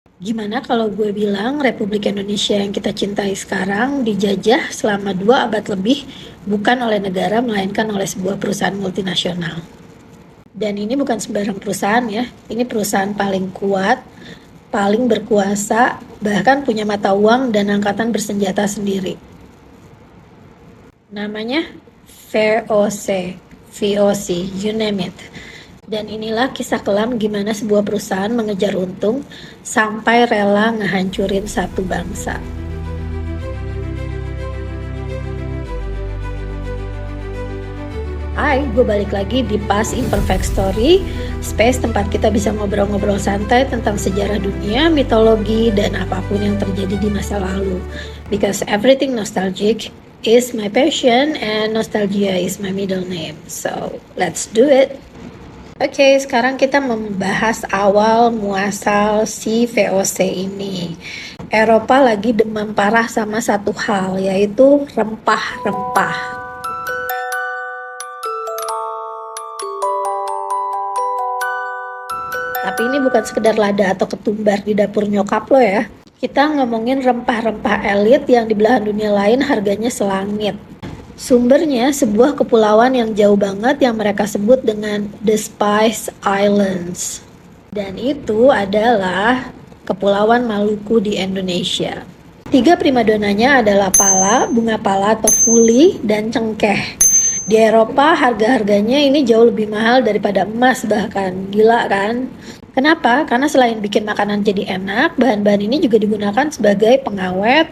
Gimana kalau gue bilang Republik Indonesia yang kita cintai sekarang dijajah selama 2 abad lebih bukan oleh negara melainkan oleh sebuah perusahaan multinasional. Dan ini bukan sembarang perusahaan ya, ini perusahaan paling kuat, paling berkuasa, bahkan punya mata uang dan angkatan bersenjata sendiri. Namanya VOC, VOC, you name it. Dan inilah kisah kelam gimana sebuah perusahaan mengejar untung sampai rela ngehancurin satu bangsa. Hai, gue balik lagi di Past Imperfect Story, space tempat kita bisa ngobrol-ngobrol santai tentang sejarah dunia, mitologi, dan apapun yang terjadi di masa lalu. Because everything nostalgic is my passion and nostalgia is my middle name. So, let's do it. Oke, sekarang kita membahas awal muasal si VOC ini. Eropa lagi demam parah sama satu hal, yaitu rempah-rempah. Tapi ini bukan sekedar lada atau ketumbar di dapur nyokap lo ya. Kita ngomongin rempah-rempah elit yang di belahan dunia lain harganya selangit. Sumbernya sebuah kepulauan yang jauh banget yang mereka sebut dengan The Spice Islands. Dan itu adalah Kepulauan Maluku di Indonesia. 3 primadonanya adalah pala, bunga pala atau fuli, dan cengkeh. Di Eropa harga-harganya ini jauh lebih mahal daripada emas bahkan. Gila kan? Kenapa? Karena selain bikin makanan jadi enak, bahan-bahan ini juga digunakan sebagai pengawet,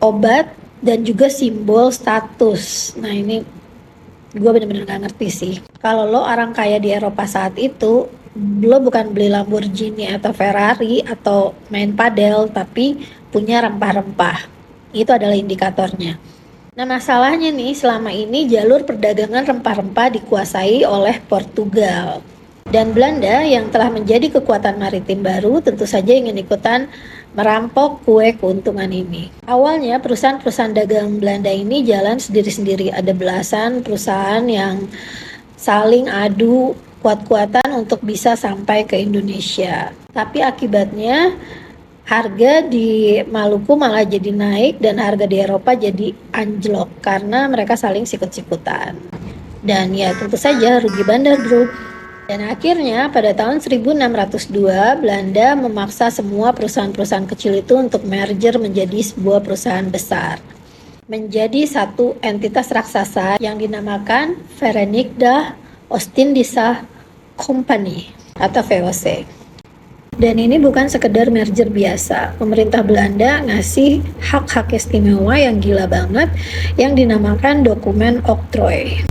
obat, dan juga simbol status. Nah ini gue bener-bener gak ngerti sih. Kalau lo orang kaya di Eropa saat itu, lo bukan beli Lamborghini atau Ferrari atau main padel, tapi punya rempah-rempah. Itu adalah indikatornya. Nah masalahnya nih, selama ini jalur perdagangan rempah-rempah dikuasai oleh Portugal. Dan Belanda yang telah menjadi kekuatan maritim baru tentu saja ingin ikutan merampok kue keuntungan ini. Awalnya perusahaan-perusahaan dagang Belanda ini jalan sendiri-sendiri. Ada belasan perusahaan yang saling adu kuat-kuatan untuk bisa sampai ke Indonesia. Tapi akibatnya harga di Maluku malah jadi naik dan harga di Eropa jadi anjlok karena mereka saling sikut-sikutan. Dan ya tentu saja rugi bandar bro. Dan akhirnya pada tahun 1602 Belanda memaksa semua perusahaan-perusahaan kecil itu untuk merger menjadi sebuah perusahaan besar. Menjadi satu entitas raksasa yang dinamakan Verenigde Oostindische Company atau VOC. Dan ini bukan sekedar merger biasa. Pemerintah Belanda ngasih hak-hak istimewa yang gila banget yang dinamakan dokumen oktrooi.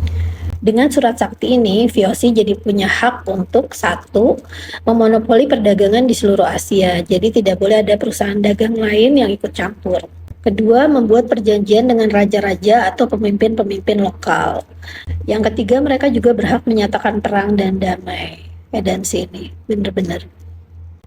Dengan surat sakti ini, VOC jadi punya hak untuk satu, memonopoli perdagangan di seluruh Asia. Jadi tidak boleh ada perusahaan dagang lain yang ikut campur. Kedua, membuat perjanjian dengan raja-raja atau pemimpin-pemimpin lokal. Yang ketiga, mereka juga berhak menyatakan perang dan damai. Dan sini, bener-bener.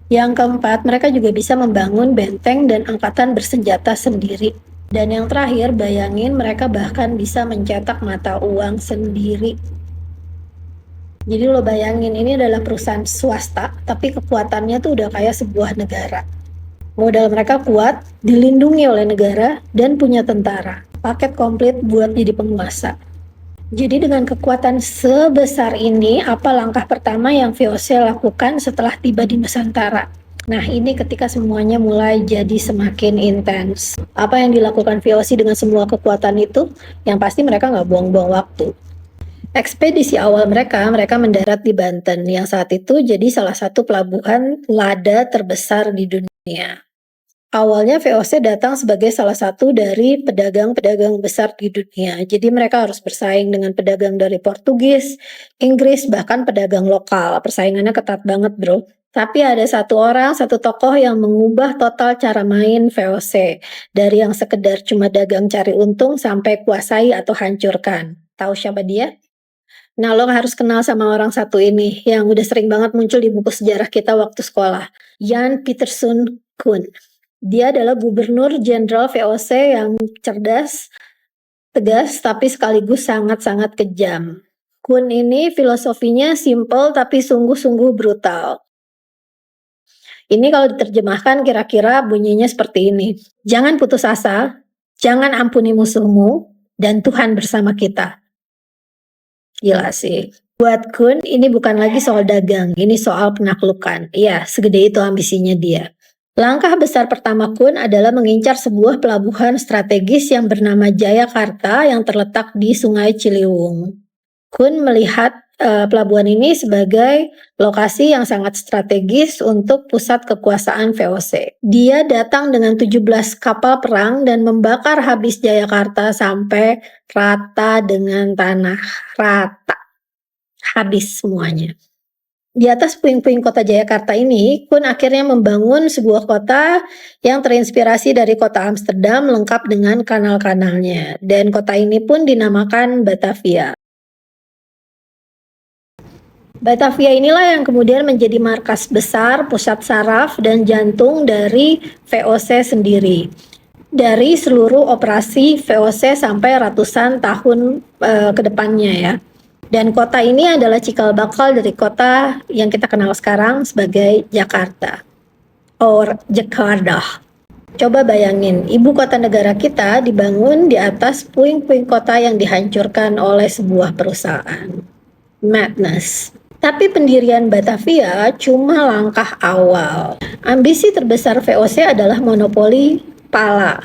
Yang keempat, mereka juga bisa membangun benteng dan angkatan bersenjata sendiri. Dan yang terakhir, bayangin mereka bahkan bisa mencetak mata uang sendiri. Jadi lo bayangin, ini adalah perusahaan swasta, tapi kekuatannya tuh udah kayak sebuah negara. Modal mereka kuat, dilindungi oleh negara, dan punya tentara. Paket komplit buat jadi penguasa. Jadi dengan kekuatan sebesar ini, apa langkah pertama yang VOC lakukan setelah tiba di Nusantara? Nah ini ketika semuanya mulai jadi semakin intens. Apa yang dilakukan VOC dengan semua kekuatan itu? Yang pasti mereka nggak buang-buang waktu. Ekspedisi awal mereka mendarat di Banten yang saat itu jadi salah satu pelabuhan lada terbesar di dunia. Awalnya VOC datang sebagai salah satu dari pedagang-pedagang besar di dunia. Jadi mereka harus bersaing dengan pedagang dari Portugis, Inggris, bahkan pedagang lokal. Persaingannya ketat banget bro. Tapi ada satu orang, satu tokoh yang mengubah total cara main VOC. Dari yang sekedar cuma dagang cari untung sampai kuasai atau hancurkan. Tahu siapa dia? Nah lo harus kenal sama orang satu ini yang udah sering banget muncul di buku sejarah kita waktu sekolah. Jan Pieterszoon Koen. Dia adalah gubernur jenderal VOC yang cerdas, tegas, tapi sekaligus sangat-sangat kejam. Koen ini filosofinya simple tapi sungguh-sungguh brutal. Ini kalau diterjemahkan kira-kira bunyinya seperti ini. Jangan putus asa, jangan ampuni musuhmu, dan Tuhan bersama kita. Gila sih. Buat Kun, ini bukan lagi soal dagang, ini soal penaklukan. Iya, segede itu ambisinya dia. Langkah besar pertama Kun adalah mengincar sebuah pelabuhan strategis yang bernama Jayakarta yang terletak di Sungai Ciliwung. Kun melihat pelabuhan ini sebagai lokasi yang sangat strategis untuk pusat kekuasaan VOC. Dia datang dengan 17 kapal perang dan membakar habis Jayakarta sampai rata dengan tanah. Rata. Habis semuanya. Di atas puing-puing kota Jayakarta ini, Kun akhirnya membangun sebuah kota yang terinspirasi dari kota Amsterdam lengkap dengan kanal-kanalnya. Dan kota ini pun dinamakan Batavia. Batavia inilah yang kemudian menjadi markas besar, pusat saraf, dan jantung dari VOC sendiri. Dari seluruh operasi VOC sampai ratusan tahun ke depannya ya. Dan kota ini adalah cikal bakal dari kota yang kita kenal sekarang sebagai Jakarta. Or Jakarta. Coba bayangin, ibu kota negara kita dibangun di atas puing-puing kota yang dihancurkan oleh sebuah perusahaan. Madness. Tapi pendirian Batavia cuma langkah awal. Ambisi terbesar VOC adalah monopoli pala.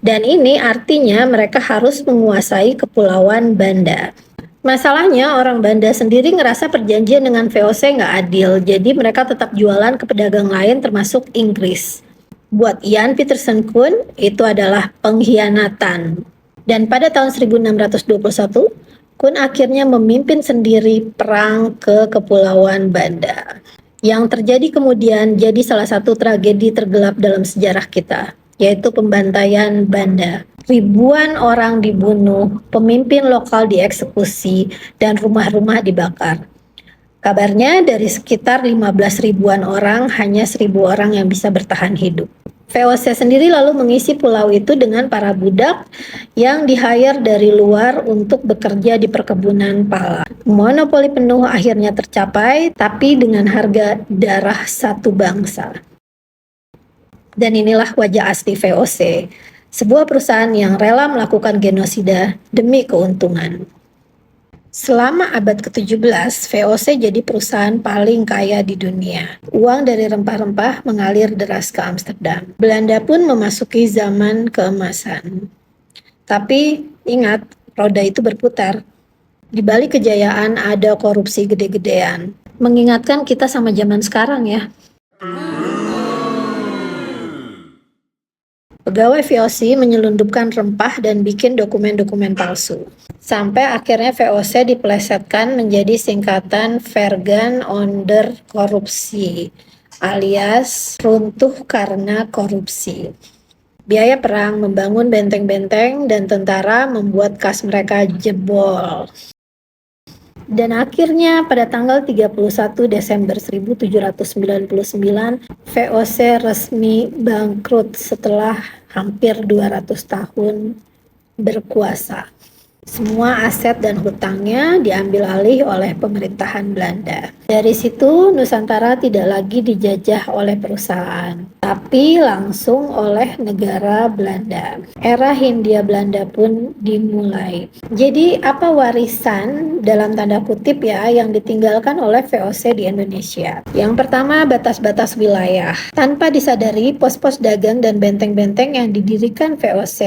Dan ini artinya mereka harus menguasai Kepulauan Banda. Masalahnya orang Banda sendiri ngerasa perjanjian dengan VOC nggak adil, jadi mereka tetap jualan ke pedagang lain termasuk Inggris. Buat Ian Peterson Kun, itu adalah pengkhianatan. Dan pada tahun 1621, Kun akhirnya memimpin sendiri perang ke Kepulauan Banda. Yang terjadi kemudian jadi salah satu tragedi tergelap dalam sejarah kita, yaitu pembantaian Banda. Ribuan orang dibunuh, pemimpin lokal dieksekusi, dan rumah-rumah dibakar. Kabarnya dari sekitar 15 ribuan orang, hanya 1.000 orang yang bisa bertahan hidup. VOC sendiri lalu mengisi pulau itu dengan para budak yang di-hire dari luar untuk bekerja di perkebunan pala. Monopoli penuh akhirnya tercapai, tapi dengan harga darah satu bangsa. Dan inilah wajah asli VOC. Sebuah perusahaan yang rela melakukan genosida demi keuntungan. Selama abad ke-17, VOC jadi perusahaan paling kaya di dunia. Uang dari rempah-rempah mengalir deras ke Amsterdam. Belanda pun memasuki zaman keemasan. Tapi ingat, roda itu berputar. Di balik kejayaan ada korupsi gede-gedean. Mengingatkan kita sama zaman sekarang ya. Pegawai VOC menyelundupkan rempah dan bikin dokumen-dokumen palsu. Sampai akhirnya VOC dipelesetkan menjadi singkatan Vergaan onder Korupsi, alias runtuh karena korupsi. Biaya perang, membangun benteng-benteng, dan tentara membuat kas mereka jebol. Dan akhirnya pada tanggal 31 Desember 1799, VOC resmi bangkrut setelah hampir 200 tahun berkuasa. Semua aset dan hutangnya diambil alih oleh pemerintahan Belanda. Dari situ Nusantara tidak lagi dijajah oleh perusahaan, tapi langsung oleh negara Belanda. Era Hindia Belanda pun dimulai. Jadi apa warisan dalam tanda kutip ya yang ditinggalkan oleh VOC di Indonesia? Yang pertama, batas-batas wilayah. Tanpa disadari, pos-pos dagang dan benteng-benteng yang didirikan VOC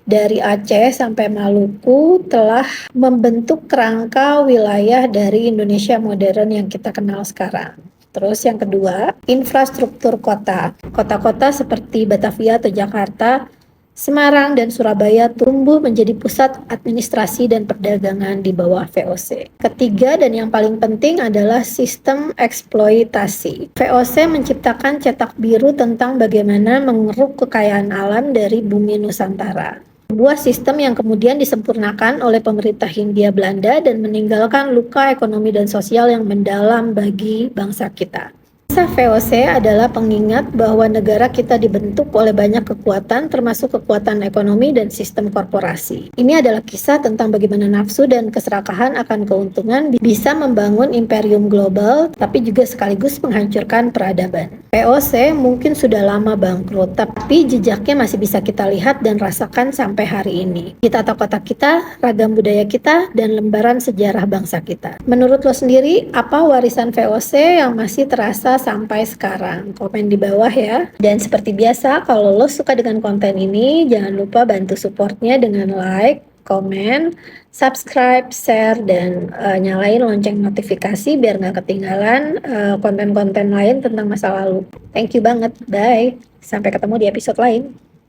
dari Aceh sampai Maluku telah membentuk kerangka wilayah dari Indonesia modern yang kita kenal sekarang. Terus yang kedua, infrastruktur kota. Kota-kota seperti Batavia atau Jakarta, Semarang dan Surabaya tumbuh menjadi pusat administrasi dan perdagangan di bawah VOC. Ketiga dan yang paling penting adalah sistem eksploitasi. VOC menciptakan cetak biru tentang bagaimana mengeruk kekayaan alam dari bumi Nusantara. Sebuah sistem yang kemudian disempurnakan oleh pemerintah Hindia Belanda dan meninggalkan luka ekonomi dan sosial yang mendalam bagi bangsa kita. Kisah VOC adalah pengingat bahwa negara kita dibentuk oleh banyak kekuatan, termasuk kekuatan ekonomi dan sistem korporasi. Ini adalah kisah tentang bagaimana nafsu dan keserakahan akan keuntungan bisa membangun imperium global, tapi juga sekaligus menghancurkan peradaban. VOC mungkin sudah lama bangkrut, tapi jejaknya masih bisa kita lihat dan rasakan sampai hari ini. Di tata kota kita, ragam budaya kita, dan lembaran sejarah bangsa kita. Menurut lo sendiri, apa warisan VOC yang masih terasa sampai sekarang? Komen di bawah ya. Dan seperti biasa, kalau lo suka dengan konten ini, jangan lupa bantu supportnya dengan like, komen, subscribe, share, dan nyalain lonceng notifikasi biar nggak ketinggalan konten-konten lain tentang masa lalu. Thank you banget. Bye. Sampai ketemu di episode lain.